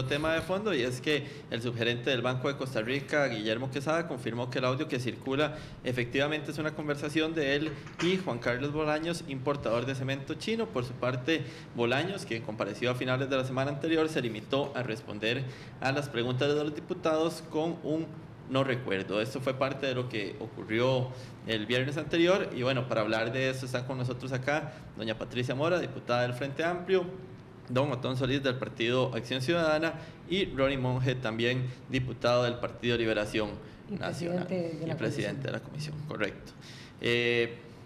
Tema de fondo, y es que el subgerente del Banco de Costa Rica, Guillermo Quesada, confirmó que el audio que circula efectivamente es una conversación de él y Juan Carlos Bolaños, importador de cemento chino. Por su parte, Bolaños, quien compareció a finales de la semana anterior, se limitó a responder a las preguntas de los diputados con un no recuerdo. Esto fue parte de lo que ocurrió el viernes anterior, y bueno, para hablar de eso están con nosotros acá doña Patricia Mora, diputada del Frente Amplio, don Otón Solís del Partido Acción Ciudadana y Ronnie Monge, también diputado del Partido Liberación Nacional y presidente de la comisión, correcto.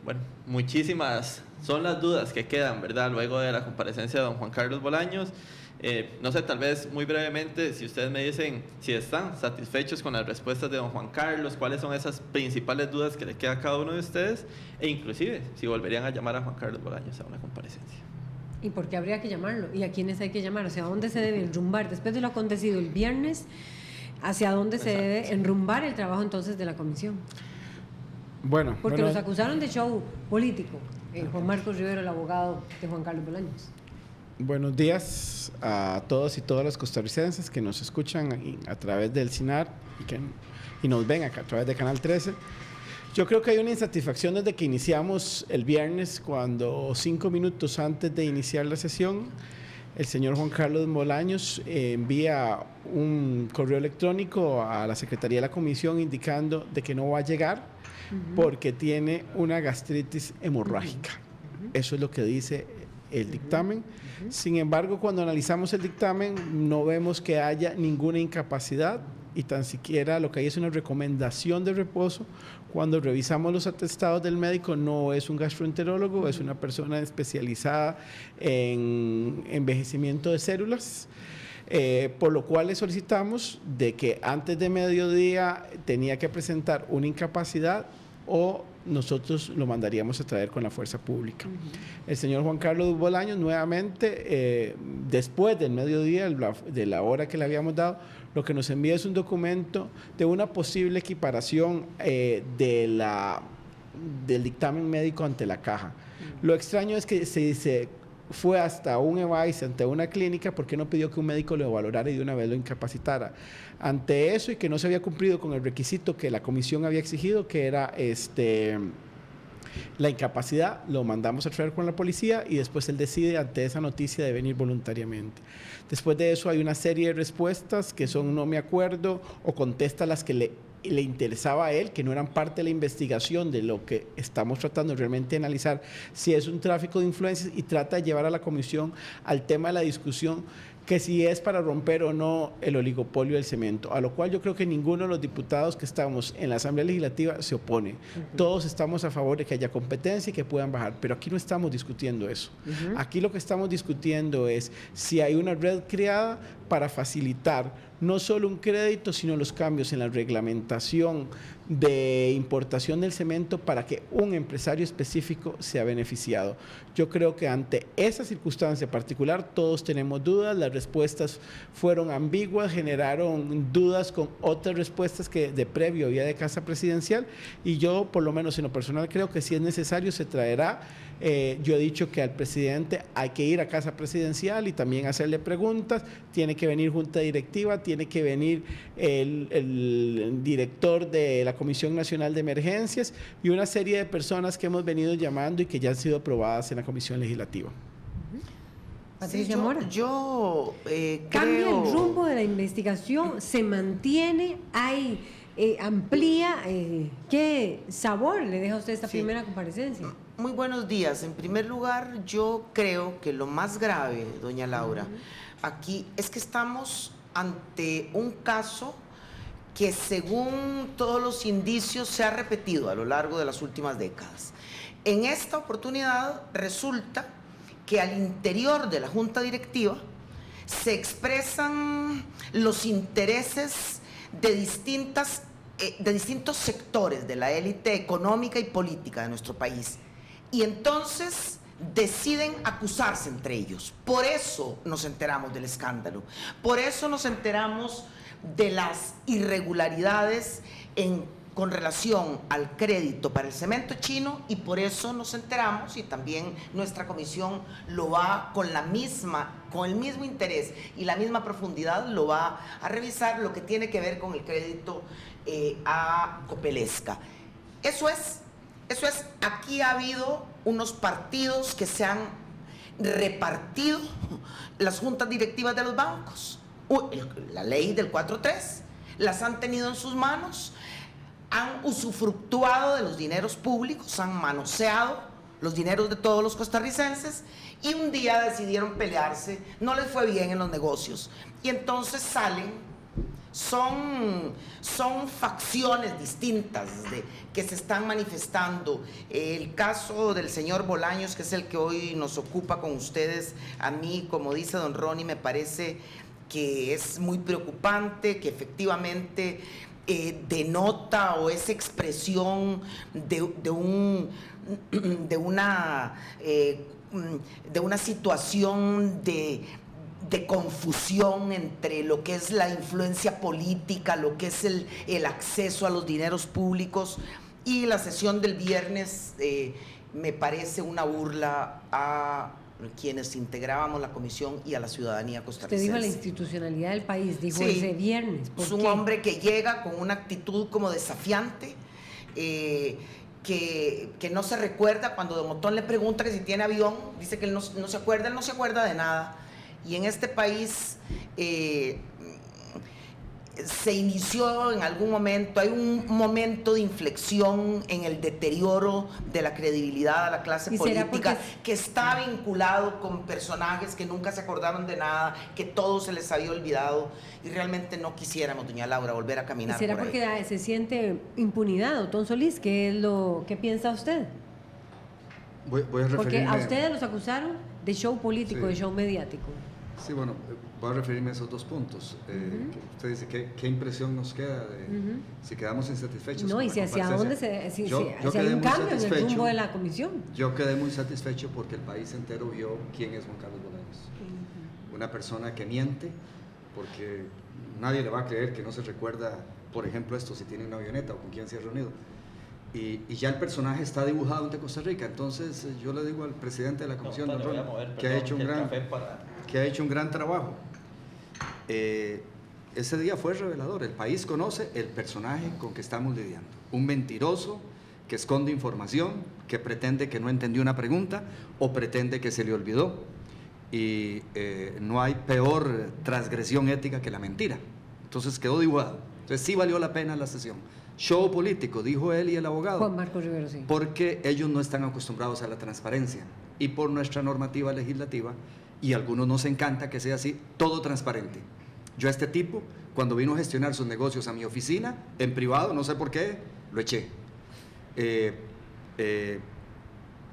Bueno, muchísimas son las dudas que quedan, ¿verdad?, luego de la comparecencia de don Juan Carlos Bolaños. No sé, tal vez muy brevemente, si ustedes me dicen si están satisfechos con las respuestas de don Juan Carlos, cuáles son esas principales dudas que le queda a cada uno de ustedes, e inclusive si volverían a llamar a Juan Carlos Bolaños a una comparecencia. ¿Y por qué habría que llamarlo? ¿Y a quiénes hay que llamar? O sea, ¿a dónde se debe enrumbar? Después de lo acontecido el viernes, ¿hacia dónde se debe enrumbar el trabajo entonces de la comisión? Porque los acusaron de show político. Juan Marcos Rivero, el abogado de Juan Carlos Bolaños. Buenos días a todos y todas las costarricenses que nos escuchan a través del CINAR y nos ven acá a través de Canal 13. Yo creo que hay una insatisfacción desde que iniciamos el viernes, cuando 5 minutos antes de iniciar la sesión, el señor Juan Carlos Bolaños envía un correo electrónico a la Secretaría de la Comisión indicando de que no va a llegar porque tiene una gastritis hemorrágica. Eso es lo que dice el dictamen. Sin embargo, cuando analizamos el dictamen, no vemos que haya ninguna incapacidad, y tan siquiera lo que hay es una recomendación de reposo. Cuando revisamos los atestados del médico, no es un gastroenterólogo, es una persona especializada en envejecimiento de células, por lo cual le solicitamos de que antes de mediodía tenía que presentar una incapacidad o nosotros lo mandaríamos a traer con la fuerza pública. El señor Juan Carlos Bolaños nuevamente, después del mediodía, de la hora que le habíamos dado, lo que nos envía es un documento de una posible equiparación del dictamen médico ante la caja. Lo extraño es que se fue hasta un EVAIS, ante una clínica, porque no pidió que un médico lo valorara y de una vez lo incapacitara. Ante eso, y que no se había cumplido con el requisito que la comisión había exigido, que era la incapacidad, lo mandamos a traer con la policía y después él decide ante esa noticia de venir voluntariamente. Después de eso hay una serie de respuestas que son no me acuerdo, o contesta las que le interesaba a él, que no eran parte de la investigación de lo que estamos tratando realmente de analizar, si es un tráfico de influencias, y trata de llevar a la comisión al tema de la discusión que si es para romper o no el oligopolio del cemento, a lo cual yo creo que ninguno de los diputados que estamos en la Asamblea Legislativa se opone. Todos estamos a favor de que haya competencia y que puedan bajar, pero aquí no estamos discutiendo eso. Aquí lo que estamos discutiendo es si hay una red creada para facilitar no solo un crédito, sino los cambios en la reglamentación de importación del cemento para que un empresario específico sea beneficiado. Yo creo que ante esa circunstancia particular todos tenemos dudas, las respuestas fueron ambiguas, generaron dudas con otras respuestas que de previo había de Casa Presidencial, y yo por lo menos en lo personal creo que si es necesario se traerá. Yo he dicho que al presidente hay que ir a Casa Presidencial y también hacerle preguntas, tiene que venir junta directiva, tiene que venir el director de la Comisión Nacional de Emergencias y una serie de personas que hemos venido llamando y que ya han sido aprobadas en la Comisión Legislativa. Patricia Mora. ¿Cambia el rumbo de la investigación? ¿Se mantiene? ¿Hay amplía? ¿Qué sabor le deja a usted esta primera comparecencia? Muy buenos días. En primer lugar, yo creo que lo más grave, doña Laura, aquí es que estamos ante un caso que según todos los indicios se ha repetido a lo largo de las últimas décadas. En esta oportunidad resulta que al interior de la Junta Directiva se expresan los intereses de distintos sectores de la élite económica y política de nuestro país. Y entonces deciden acusarse entre ellos. Por eso nos enteramos del escándalo, por eso nos enteramos de las irregularidades en con relación al crédito para el cemento chino, y por eso nos enteramos, y también nuestra comisión lo va con el mismo interés y la misma profundidad, lo va a revisar, lo que tiene que ver con el crédito a Copelesca. Eso es, aquí ha habido unos partidos que se han repartido las juntas directivas de los bancos, la ley del 4.3, las han tenido en sus manos, han usufructuado de los dineros públicos, han manoseado los dineros de todos los costarricenses, y un día decidieron pelearse, no les fue bien en los negocios, y entonces son facciones distintas que se están manifestando. El caso del señor Bolaños, que es el que hoy nos ocupa con ustedes, a mí, como dice don Ronnie, me parece que es muy preocupante, que efectivamente denota o es expresión de una situación de confusión entre lo que es la influencia política, lo que es el acceso a los dineros públicos, y la sesión del viernes me parece una burla a quienes integrábamos la comisión y a la ciudadanía costarricense. Usted dijo la institucionalidad del país, dijo sí, ese viernes. Es un hombre que llega con una actitud como desafiante, que no se recuerda. Cuando don Otón le pregunta que si tiene avión, dice que él no se acuerda de nada. Y en este país se inició en algún momento, hay un momento de inflexión en el deterioro de la credibilidad de la clase política, que está vinculado con personajes que nunca se acordaron de nada, que todo se les había olvidado, y realmente no quisiéramos, doña Laura, volver a caminar por ahí. ¿Será porque se siente impunidad, Otón Solís? ¿Qué piensa usted? Voy a referirme... Porque a ustedes los acusaron de show político, sí, de show mediático. Sí, bueno, voy a referirme a esos dos puntos. Que usted dice, ¿qué impresión nos queda si quedamos insatisfechos? No, y si hacia dónde si hay un cambio en el rumbo de la comisión. Yo quedé muy satisfecho porque el país entero vio quién es Juan Carlos Bolaños. Una persona que miente, porque nadie le va a creer que no se recuerda, por ejemplo, esto, si tiene una avioneta o con quién se ha reunido. Y ya el personaje está dibujado ante Costa Rica. Entonces yo le digo al presidente de la comisión, don Ron, que ha hecho un gran trabajo. Ese día fue revelador. El país conoce el personaje con que estamos lidiando. Un mentiroso que esconde información, que pretende que no entendió una pregunta o pretende que se le olvidó. Y no hay peor transgresión ética que la mentira. Entonces quedó dibujado. Entonces sí valió la pena la sesión. Show político, dijo él y el abogado. Juan Marcos Rivero, sí. Porque ellos no están acostumbrados a la transparencia. Y por nuestra normativa legislativa, y a algunos nos encanta que sea así, todo transparente. Yo a este tipo, cuando vino a gestionar sus negocios a mi oficina, en privado, no sé por qué, lo eché.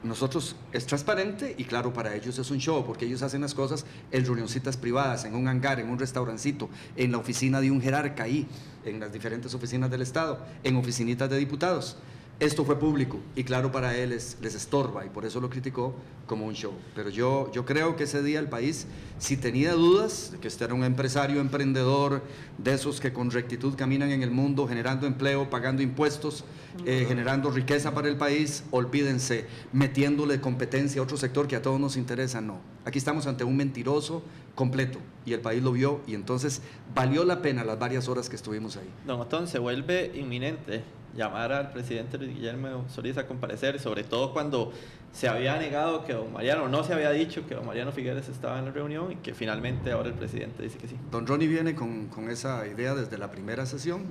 Nosotros es transparente y claro, para ellos es un show, porque ellos hacen las cosas en reunioncitas privadas, en un hangar, en un restaurancito, en la oficina de un jerarca ahí, en las diferentes oficinas del Estado, en oficinitas de diputados. Esto fue público y claro, para él les estorba y por eso lo criticó como un show. Pero yo creo que ese día el país, si tenía dudas de que este era un empresario, emprendedor, de esos que con rectitud caminan en el mundo, generando empleo, pagando impuestos, generando riqueza para el país, olvídense, metiéndole competencia a otro sector que a todos nos interesa, no. Aquí estamos ante un mentiroso completo y el país lo vio y entonces valió la pena las varias horas que estuvimos ahí. Don Otón, se vuelve inminente llamar al presidente Luis Guillermo Solís a comparecer, sobre todo cuando se había negado que don Mariano, no se había dicho que don Mariano Figueres estaba en la reunión y que finalmente ahora el presidente dice que sí. Don Ronnie viene con esa idea desde la primera sesión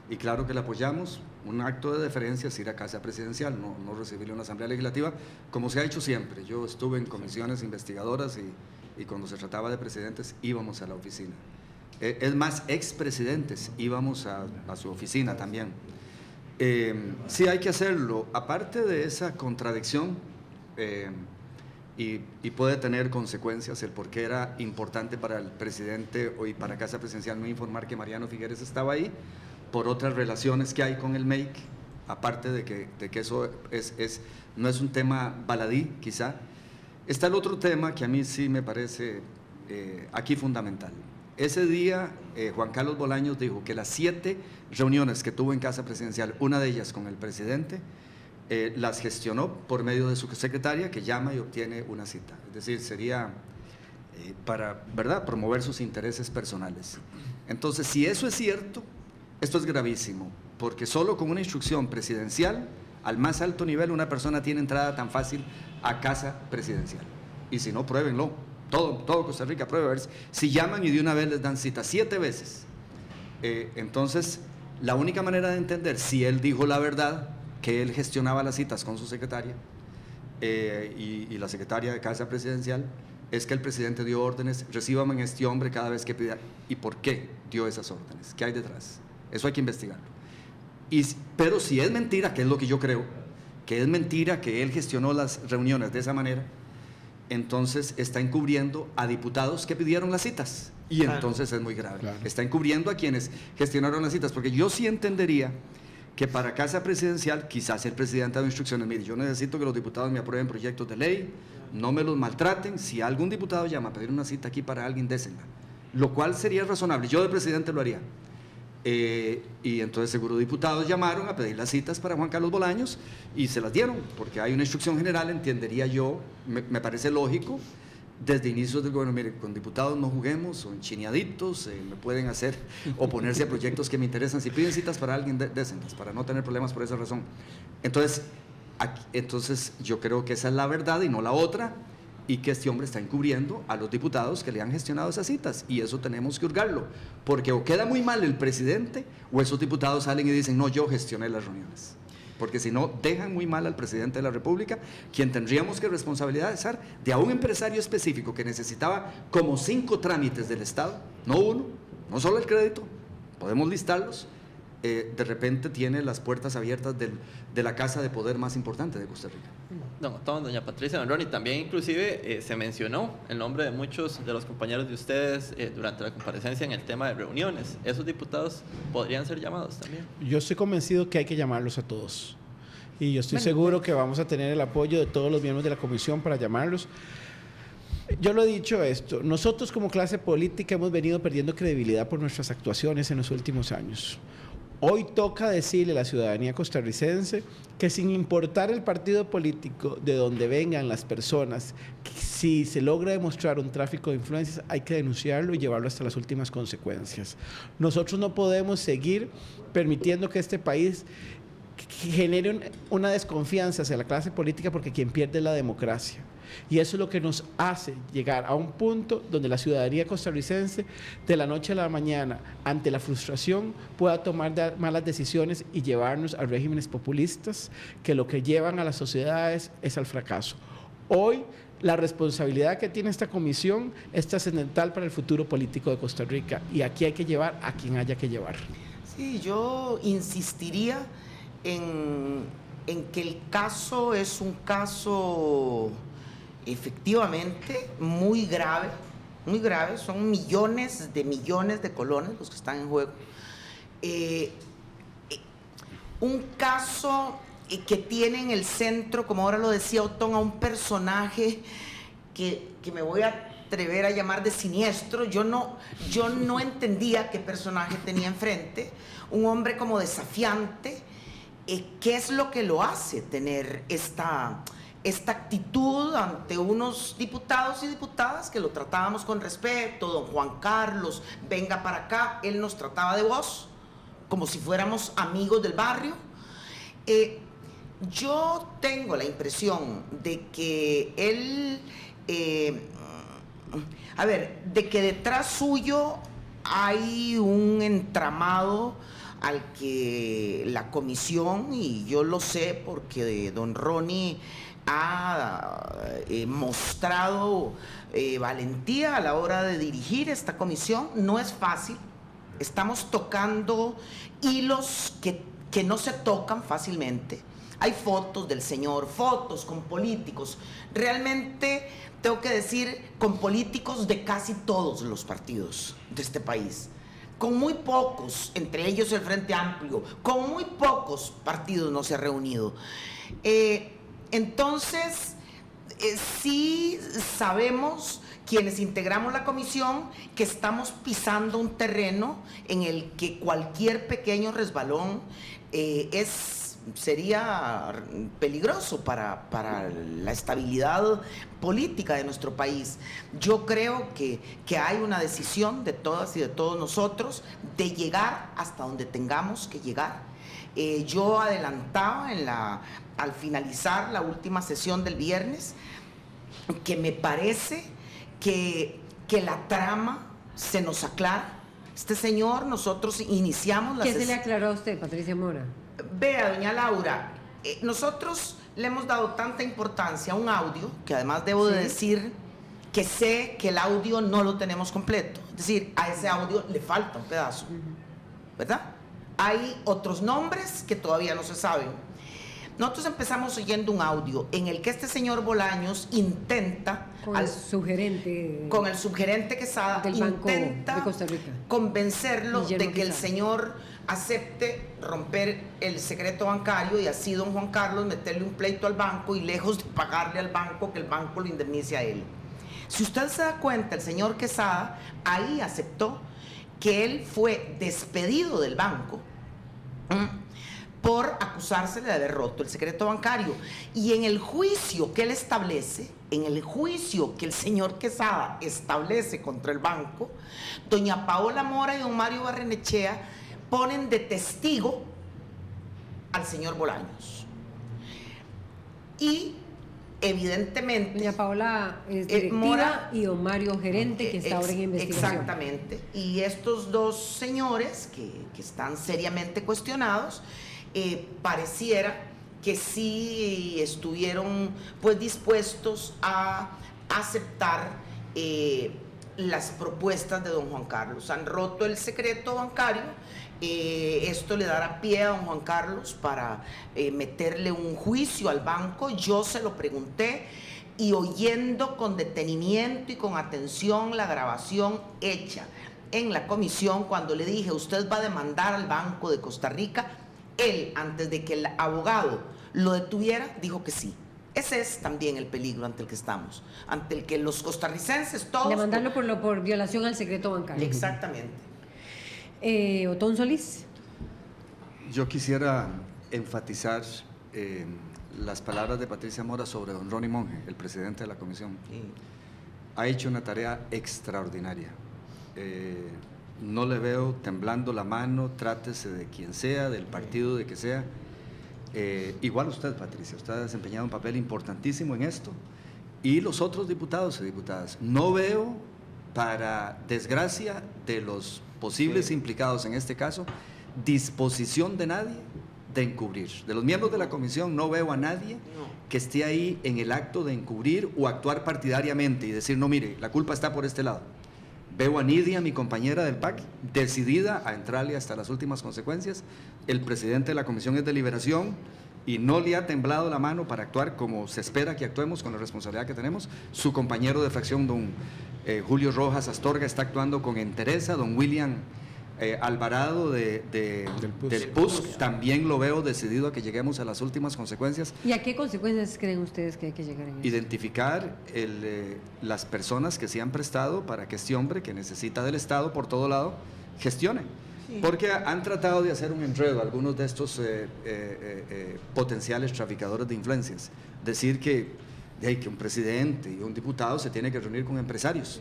y claro que la apoyamos. Un acto de deferencia es ir a casa presidencial, no recibirle una asamblea legislativa, como se ha hecho siempre. Yo estuve en comisiones investigadoras y cuando se trataba de presidentes íbamos a la oficina. Es más, expresidentes íbamos a su oficina también. Sí hay que hacerlo, aparte de esa contradicción y puede tener consecuencias el por qué era importante para el presidente y para Casa Presidencial no informar que Mariano Figueres estaba ahí, por otras relaciones que hay con el MEIC, aparte de que eso no es un tema baladí quizá. Está el otro tema que a mí sí me parece aquí fundamental. Ese día Juan Carlos Bolaños dijo que las 7 reuniones que tuvo en Casa Presidencial, una de ellas con el presidente, las gestionó por medio de su secretaria, que llama y obtiene una cita. Es decir, sería para, ¿verdad?, promover sus intereses personales. Entonces, si eso es cierto, esto es gravísimo, porque solo con una instrucción presidencial, al más alto nivel, una persona tiene entrada tan fácil a Casa Presidencial. Y si no, pruébenlo. Todo Costa Rica pruebe, a ver si llaman y de una vez les dan cita 7 veces. Entonces, la única manera de entender si él dijo la verdad, que él gestionaba las citas con su secretaria y la secretaria de Casa Presidencial, es que el presidente dio órdenes, reciban a este hombre cada vez que pida. ¿Y por qué dio esas órdenes? ¿Qué hay detrás? Eso hay que investigarlo. Pero si es mentira, que es lo que yo creo, que es mentira que él gestionó las reuniones de esa manera, entonces está encubriendo a diputados que pidieron las citas. Y claro, entonces es muy grave. Claro. Está encubriendo a quienes gestionaron las citas, porque yo sí entendería que para Casa Presidencial, quizás el presidente ha dado instrucciones: mire, yo necesito que los diputados me aprueben proyectos de ley, no me los maltraten, si algún diputado llama a pedir una cita aquí para alguien, désenla. Lo cual sería razonable, yo de presidente lo haría. Y entonces seguro diputados llamaron a pedir las citas para Juan Carlos Bolaños y se las dieron, porque hay una instrucción general, entendería yo, me parece lógico, desde inicios del gobierno: mire, con diputados no juguemos, son chineaditos, me pueden hacer oponerse a proyectos que me interesan, si piden citas para alguien, désenlas, para no tener problemas por esa razón. Entonces yo creo que esa es la verdad y no la otra, y que este hombre está encubriendo a los diputados que le han gestionado esas citas, y eso tenemos que hurgarlo, porque o queda muy mal el presidente, o esos diputados salen y dicen: no, yo gestioné las reuniones, porque si no, dejan muy mal al presidente de la República, quien tendríamos que responsabilizar de a un empresario específico que necesitaba como 5 trámites del Estado, no uno, no solo el crédito, podemos listarlos. De repente tiene las puertas abiertas de la casa de poder más importante de Costa Rica. No, doña Patricia, don Ronnie, también inclusive se mencionó el nombre de muchos de los compañeros de ustedes durante la comparecencia en el tema de reuniones. ¿Esos diputados podrían ser llamados también? Yo estoy convencido que hay que llamarlos a todos. Y yo estoy seguro que vamos a tener el apoyo de todos los miembros de la comisión para llamarlos. Yo lo he dicho esto, nosotros como clase política hemos venido perdiendo credibilidad por nuestras actuaciones en los últimos años. Hoy toca decirle a la ciudadanía costarricense que, sin importar el partido político de donde vengan las personas, si se logra demostrar un tráfico de influencias, hay que denunciarlo y llevarlo hasta las últimas consecuencias. Nosotros no podemos seguir permitiendo que este país genere una desconfianza hacia la clase política, porque quien pierde es la democracia. Y eso es lo que nos hace llegar a un punto donde la ciudadanía costarricense, de la noche a la mañana, ante la frustración, pueda tomar malas decisiones y llevarnos a regímenes populistas que lo que llevan a las sociedades es al fracaso. Hoy, la responsabilidad que tiene esta comisión es trascendental para el futuro político de Costa Rica, y aquí hay que llevar a quien haya que llevar. Sí, yo insistiría en que el caso es un caso efectivamente muy grave, son millones de colones los que están en juego. Un caso que tiene en el centro, como ahora lo decía Otón, a un personaje que me voy a atrever a llamar de siniestro. Yo no entendía qué personaje tenía enfrente, un hombre como desafiante. ¿Qué es lo que lo hace tener esta actitud ante unos diputados y diputadas que lo tratábamos con respeto? Don Juan Carlos, venga para acá, él nos trataba de vos, como si fuéramos amigos del barrio. Yo tengo la impresión de que él, de que detrás suyo hay un entramado al que la comisión, y yo lo sé porque don Ronnie ha mostrado valentía a la hora de dirigir esta comisión. No es fácil, estamos tocando hilos que no se tocan fácilmente. Hay fotos del señor, fotos con políticos, realmente tengo que decir, con políticos de casi todos los partidos de este país, con muy pocos, entre ellos el Frente Amplio, con muy pocos partidos no se ha reunido. Entonces, sí sabemos quienes integramos la comisión, que estamos pisando un terreno en el que cualquier pequeño resbalón sería peligroso para la estabilidad política de nuestro país. Yo creo que hay una decisión de todas y de todos nosotros de llegar hasta donde tengamos que llegar. Yo adelantaba al finalizar la última sesión del viernes que me parece que la trama se nos aclara. Este señor, nosotros iniciamos la ¿Qué se le aclaró a usted, Patricia Mora? Vea, doña Laura, nosotros le hemos dado tanta importancia a un audio, que además debo de decir que sé que el audio no lo tenemos completo. Es decir, a ese audio le falta un pedazo, ¿verdad? Hay otros nombres que todavía no se saben. Nosotros empezamos oyendo un audio en el que este señor Bolaños intenta... Con el subgerente Quesada, del Banco intenta de Costa Rica, convencerlo Guillermo de que el Quesada señor acepte romper el secreto bancario y así don Juan Carlos meterle un pleito al banco y lejos de pagarle al banco, que el banco lo indemnice a él. Si usted se da cuenta, el señor Quesada ahí aceptó que él fue despedido del banco por acusársele de haber roto el secreto bancario. Y en el juicio que él establece, en el juicio que el señor Quesada establece contra el banco, doña Paola Mora y don Mario Barrenechea ponen de testigo al señor Bolaños. Y evidentemente... Doña Paola es directiva Mora, y don Mario gerente, que está ahora en investigación. Exactamente. Y estos dos señores que están seriamente cuestionados, pareciera que sí estuvieron pues dispuestos a aceptar las propuestas de don Juan Carlos. Han roto el secreto bancario. Esto le dará pie a don Juan Carlos para meterle un juicio al banco. Yo se lo pregunté y oyendo con detenimiento y con atención la grabación hecha en la comisión, cuando le dije, usted va a demandar al Banco de Costa Rica, él, antes de que el abogado lo detuviera, dijo que sí. Ese es también el peligro ante el que estamos, ante el que los costarricenses todos... Demandarlo por violación al secreto bancario. Exactamente. Otón Solís. Yo quisiera enfatizar las palabras de Patricia Mora sobre don Ronnie Monge, el presidente de la comisión. Sí. Ha hecho una tarea extraordinaria. No le veo temblando la mano, trátese de quien sea, del partido de que sea. Igual usted, Patricia, usted ha desempeñado un papel importantísimo en esto. Y los otros diputados y diputadas. No veo, para desgracia de los posibles implicados en este caso, disposición de nadie de encubrir. De los miembros de la comisión no veo a nadie que esté ahí en el acto de encubrir o actuar partidariamente y decir, no, mire, la culpa está por este lado. Veo a Nidia, mi compañera del PAC, decidida a entrarle hasta las últimas consecuencias. El presidente de la Comisión es de Liberación y no le ha temblado la mano para actuar como se espera que actuemos con la responsabilidad que tenemos. Su compañero de fracción, don Julio Rojas Astorga, está actuando con entereza. Don William Alvarado del PUSC también lo veo decidido a que lleguemos a las últimas consecuencias. ¿Y a qué consecuencias creen ustedes que hay que llegar en eso? Identificar las personas que se han prestado para que este hombre, que necesita del Estado por todo lado, gestione. Sí. Porque han tratado de hacer un enredo algunos de estos potenciales traficadores de influencias. Decir que un presidente y un diputado se tiene que reunir con empresarios.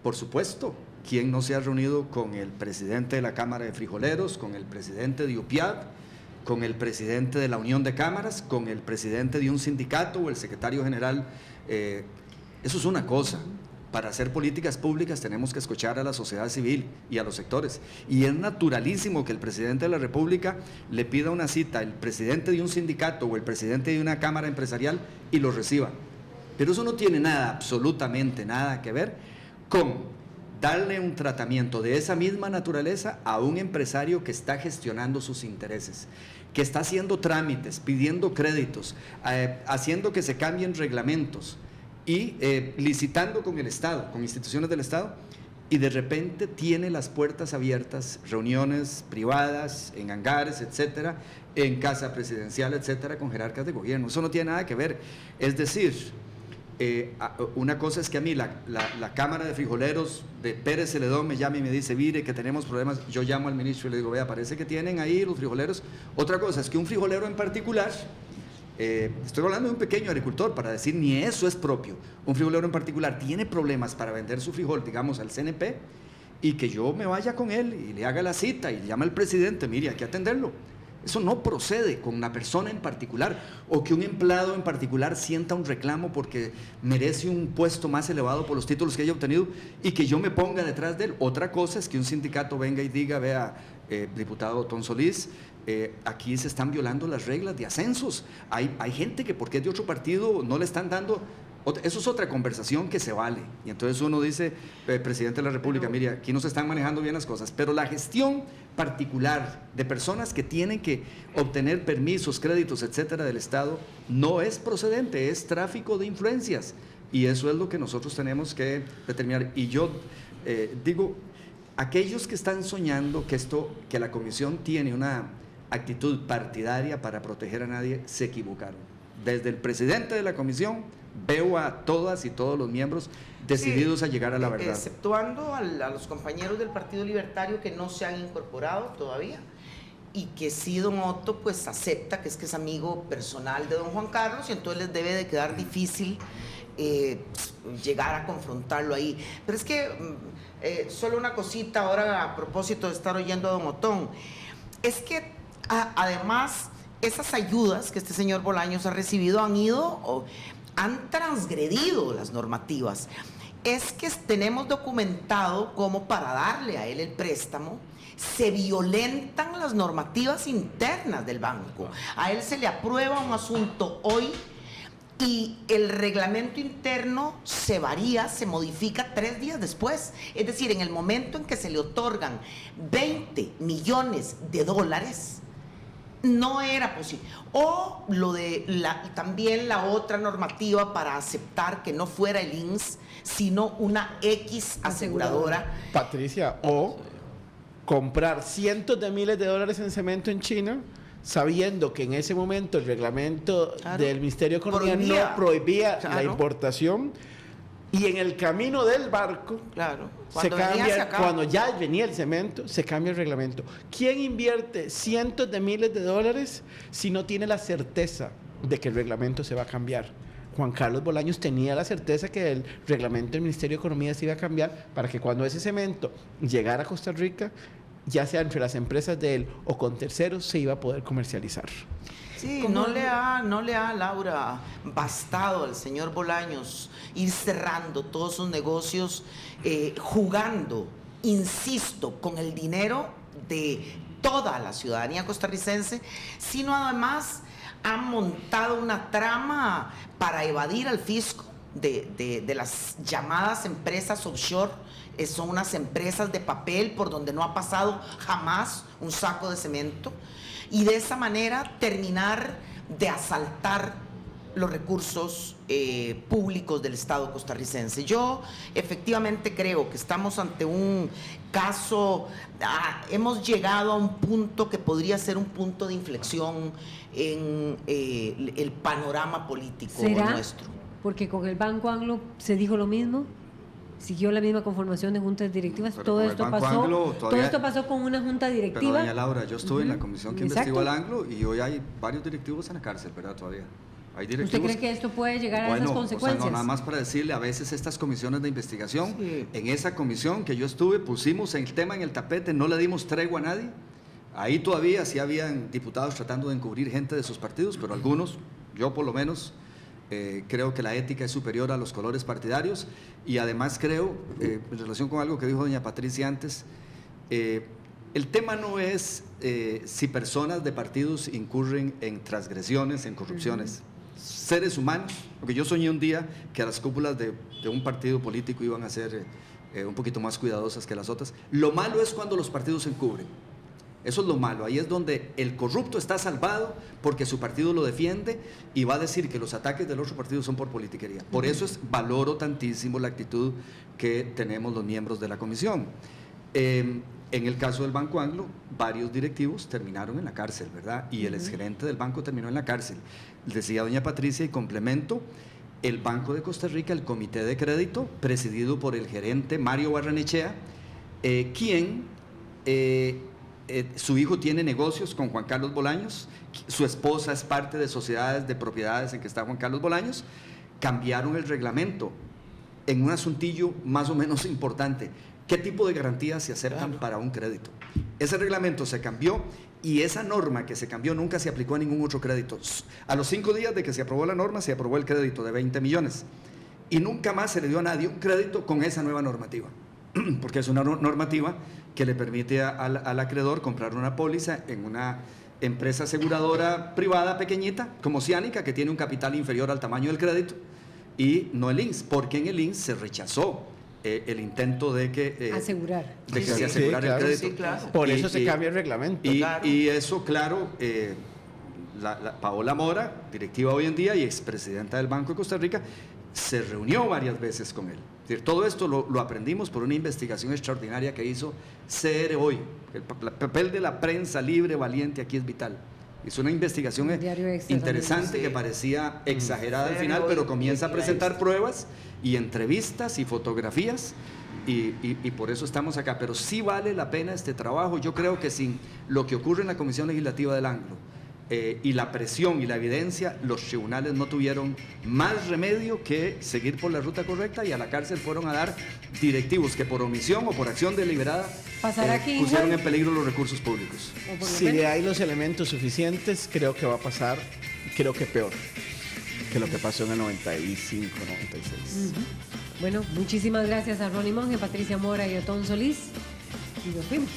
Por supuesto, ¿quién no se ha reunido con el presidente de la Cámara de Frijoleros, con el presidente de UPIAD, con el presidente de la Unión de Cámaras, con el presidente de un sindicato o el secretario general? Eso es una cosa. Para hacer políticas públicas tenemos que escuchar a la sociedad civil y a los sectores. Y es naturalísimo que el presidente de la República le pida una cita al presidente de un sindicato o el presidente de una cámara empresarial y lo reciba. Pero eso no tiene nada, absolutamente nada que ver con darle un tratamiento de esa misma naturaleza a un empresario que está gestionando sus intereses, que está haciendo trámites, pidiendo créditos, haciendo que se cambien reglamentos y licitando con el Estado, con instituciones del Estado, y de repente tiene las puertas abiertas, reuniones privadas, en hangares, etcétera, en casa presidencial, etcétera, con jerarcas de gobierno. Eso no tiene nada que ver. Es decir, una cosa es que a mí la Cámara de Frijoleros de Pérez Celedón me llama y me dice, mire, que tenemos problemas. Yo llamo al ministro y le digo, vea, parece que tienen ahí los frijoleros. Otra cosa es que un frijolero en particular, estoy hablando de un pequeño agricultor, para decir, ni eso es propio. Un frijolero en particular tiene problemas para vender su frijol, digamos, al CNP, y que yo me vaya con él y le haga la cita y llame al presidente, mire, hay que atenderlo. Eso no procede con una persona en particular, o que un empleado en particular sienta un reclamo porque merece un puesto más elevado por los títulos que haya obtenido y que yo me ponga detrás de él. Otra cosa es que un sindicato venga y diga, vea, diputado Tom Solís, aquí se están violando las reglas de ascensos. Hay gente que porque es de otro partido no le están dando... Eso es otra conversación que se vale. Y entonces uno dice, presidente de la República, mire, aquí no se están manejando bien las cosas, pero la gestión particular de personas que tienen que obtener permisos, créditos, etcétera, del Estado, no es procedente, es tráfico de influencias. Y eso es lo que nosotros tenemos que determinar. Y yo digo, aquellos que están soñando que la Comisión tiene una actitud partidaria para proteger a nadie, se equivocaron. Desde el presidente de la Comisión veo a todas y todos los miembros decididos a llegar a la verdad. Exceptuando a los compañeros del Partido Libertario que no se han incorporado todavía y que sí don Otto pues acepta que es amigo personal de don Juan Carlos y entonces les debe de quedar difícil llegar a confrontarlo ahí. Pero es que solo una cosita ahora a propósito de estar oyendo a don Otón, es que además esas ayudas que este señor Bolaños ha recibido han transgredido las normativas. Es que tenemos documentado cómo para darle a él el préstamo se violentan las normativas internas del banco. A él se le aprueba un asunto hoy y el reglamento interno se varía, se modifica 3 días después. Es decir, en el momento en que se le otorgan 20 millones de dólares, no era posible. O también la otra normativa para aceptar que no fuera el INSS, sino una X aseguradora. Patricia, o comprar cientos de miles de dólares en cemento en China, sabiendo que en ese momento el reglamento del Ministerio de Economía no prohibía la importación. Y en el camino del barco, cuando ya venía el cemento, se cambia el reglamento. ¿Quién invierte cientos de miles de dólares si no tiene la certeza de que el reglamento se va a cambiar? Juan Carlos Bolaños tenía la certeza que el reglamento del Ministerio de Economía se iba a cambiar para que cuando ese cemento llegara a Costa Rica, ya sea entre las empresas de él o con terceros, se iba a poder comercializar. Sí, no le ha, Laura, bastado al señor Bolaños ir cerrando todos sus negocios, jugando, insisto, con el dinero de toda la ciudadanía costarricense, sino además ha montado una trama para evadir al fisco de las llamadas empresas offshore. Son unas empresas de papel por donde no ha pasado jamás un saco de cemento, y de esa manera terminar de asaltar los recursos públicos del Estado costarricense. Yo efectivamente creo que estamos ante un caso, hemos llegado a un punto que podría ser un punto de inflexión en el panorama político nuestro. Porque con el Banco Anglo se dijo lo mismo, siguió la misma conformación de juntas directivas. Todo esto pasó con una junta directiva. Pero doña Laura, yo estuve en la comisión que investigó al Anglo y hoy hay varios directivos en la cárcel, ¿verdad? Todavía hay directivos. ¿Usted cree que esto puede llegar a esas consecuencias? O sea, no, nada más para decirle, a veces estas comisiones de investigación, en esa comisión que yo estuve, pusimos el tema en el tapete, no le dimos tregua a nadie. Ahí todavía sí habían diputados tratando de encubrir gente de sus partidos, pero algunos, yo por lo menos, creo que la ética es superior a los colores partidarios, y además creo, en relación con algo que dijo doña Patricia antes, el tema no es si personas de partidos incurren en transgresiones, en corrupciones. Seres humanos, porque yo soñé un día que a las cúpulas de un partido político iban a ser un poquito más cuidadosas que las otras. Lo malo es cuando los partidos se encubren. Eso es lo malo. Ahí es donde el corrupto está salvado porque su partido lo defiende y va a decir que los ataques del otro partido son por politiquería. Por eso valoro tantísimo la actitud que tenemos los miembros de la comisión. En el caso del Banco Anglo, varios directivos terminaron en la cárcel, ¿verdad? Y el exgerente del banco terminó en la cárcel. Decía doña Patricia, y complemento, el Banco de Costa Rica, el Comité de Crédito, presidido por el gerente Mario Barrenechea, quien su hijo tiene negocios con Juan Carlos Bolaños, su esposa es parte de sociedades de propiedades en que está Juan Carlos Bolaños, cambiaron el reglamento en un asuntillo más o menos importante. ¿Qué tipo de garantías se aceptan para un crédito? Ese reglamento se cambió y esa norma que se cambió nunca se aplicó a ningún otro crédito. A los 5 días de que se aprobó la norma, se aprobó el crédito de 20 millones y nunca más se le dio a nadie un crédito con esa nueva normativa, porque es una normativa que le permite al acreedor comprar una póliza en una empresa aseguradora privada pequeñita, como Ciánica, que tiene un capital inferior al tamaño del crédito, y no el INSS, porque en el INSS se rechazó el intento de que se asegurara el crédito. Sí, claro. Por eso se cambia el reglamento. Y eso, claro, Paola Mora, directiva hoy en día y expresidenta del Banco de Costa Rica, se reunió varias veces con él. Es decir, todo esto lo aprendimos por una investigación extraordinaria que hizo CR Hoy. El papel de la prensa libre, valiente, aquí es vital. Es una investigación interesante que parecía exagerada al final, pero comienza a presentar pruebas y entrevistas y fotografías y por eso estamos acá. Pero sí vale la pena este trabajo. Yo creo que sin lo que ocurre en la Comisión Legislativa del Anglo y la presión y la evidencia, los tribunales no tuvieron más remedio que seguir por la ruta correcta y a la cárcel fueron a dar directivos que por omisión o por acción deliberada pusieron en peligro los recursos públicos. Si hay los elementos suficientes, creo que va a pasar, creo que peor que lo que pasó en el 95, 96. Bueno, muchísimas gracias a Ronnie Monge, Patricia Mora y Otón Solís. Y nos fuimos.